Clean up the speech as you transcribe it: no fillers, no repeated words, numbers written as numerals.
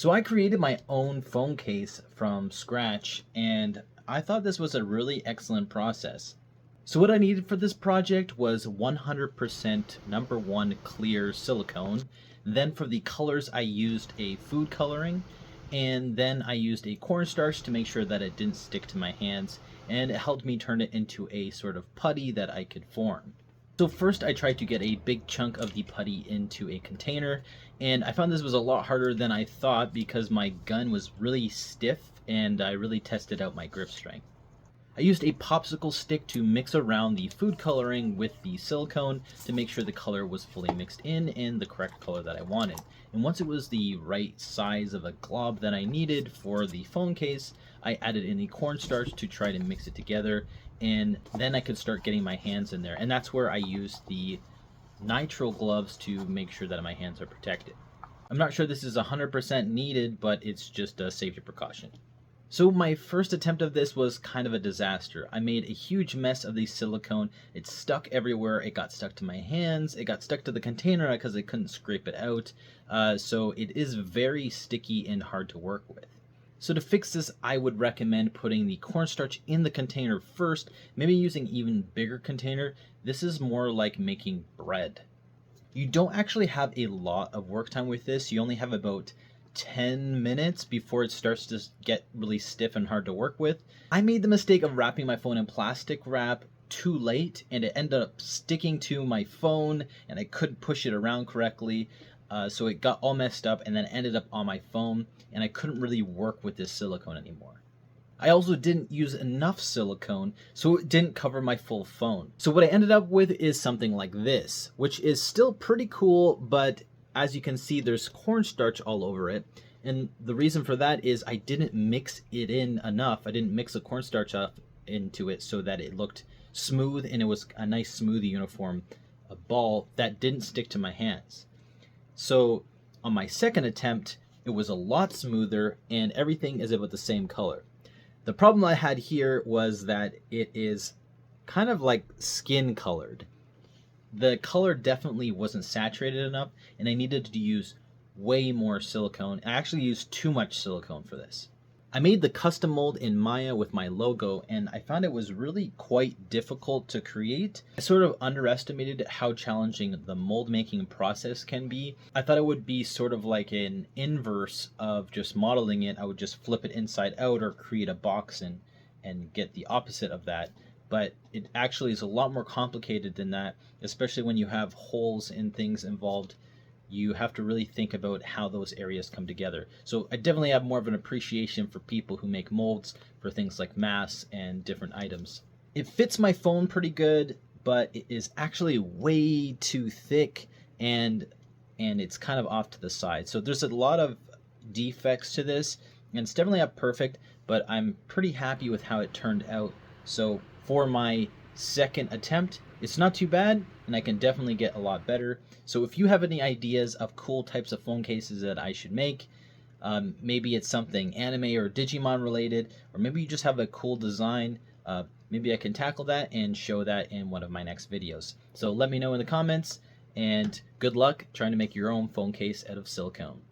So I created my own phone case from scratch, and I thought this was a really excellent process. So what I needed for this project was 100% number one clear silicone. Then for the colors I used a food coloring, and then I used a cornstarch to make sure that it didn't stick to my hands, and it helped me turn it into a sort of putty that I could form. So first I tried to get a big chunk of the putty into a container, and I found this was a lot harder than I thought because my gun was really stiff and I really tested out my grip strength. I used a popsicle stick to mix around the food coloring with the silicone to make sure the color was fully mixed in and the correct color that I wanted. And once it was the right size of a glob that I needed for the phone case, I added in the cornstarch to try to mix it together, and then I could start getting my hands in there. And that's where I used the nitrile gloves to make sure that my hands are protected. I'm not sure this is 100% needed, but it's just a safety precaution. So my first attempt of this was kind of a disaster. I made a huge mess of the silicone. It stuck everywhere. It got stuck to my hands. It got stuck to the container because I couldn't scrape it out. So it is very sticky and hard to work with. So to fix this, I would recommend putting the cornstarch in the container first, maybe using even bigger container. This is more like making bread. You don't actually have a lot of work time with this. You only have about 10 minutes before it starts to get really stiff and hard to work with. I made the mistake of wrapping my phone in plastic wrap too late, and it ended up sticking to my phone and I couldn't push it around correctly. So it got all messed up and then ended up on my phone, and I couldn't really work with this silicone anymore. I also didn't use enough silicone, so it didn't cover my full phone. So what I ended up with is something like this, which is still pretty cool, but as you can see, there's cornstarch all over it. And the reason for that is I didn't mix it in enough. I didn't mix the cornstarch up into it so that it looked smooth and it was a nice, smooth, uniform ball that didn't stick to my hands. So on my second attempt, it was a lot smoother and everything is about the same color. The problem I had here was that it is kind of like skin colored. The color definitely wasn't saturated enough, and I needed to use way more silicone. I actually used too much silicone for this. I made the custom mold in Maya with my logo, and I found it was really quite difficult to create. I sort of underestimated how challenging the mold making process can be. I thought it would be sort of like an inverse of just modeling it. I would just flip it inside out or create a box and get the opposite of that. But it actually is a lot more complicated than that, especially when you have holes and things involved. You have to really think about how those areas come together. So I definitely have more of an appreciation for people who make molds for things like masks and different items. It fits my phone pretty good, but it is actually way too thick, and it's kind of off to the side. So there's a lot of defects to this, and it's definitely not perfect, but I'm pretty happy with how it turned out. So for my second attempt, it's not too bad, and I can definitely get a lot better. So if you have any ideas of cool types of phone cases that I should make, maybe it's something anime or Digimon related, or maybe you just have a cool design, maybe I can tackle that and show that in one of my next videos. So let me know in the comments, and good luck trying to make your own phone case out of silicone.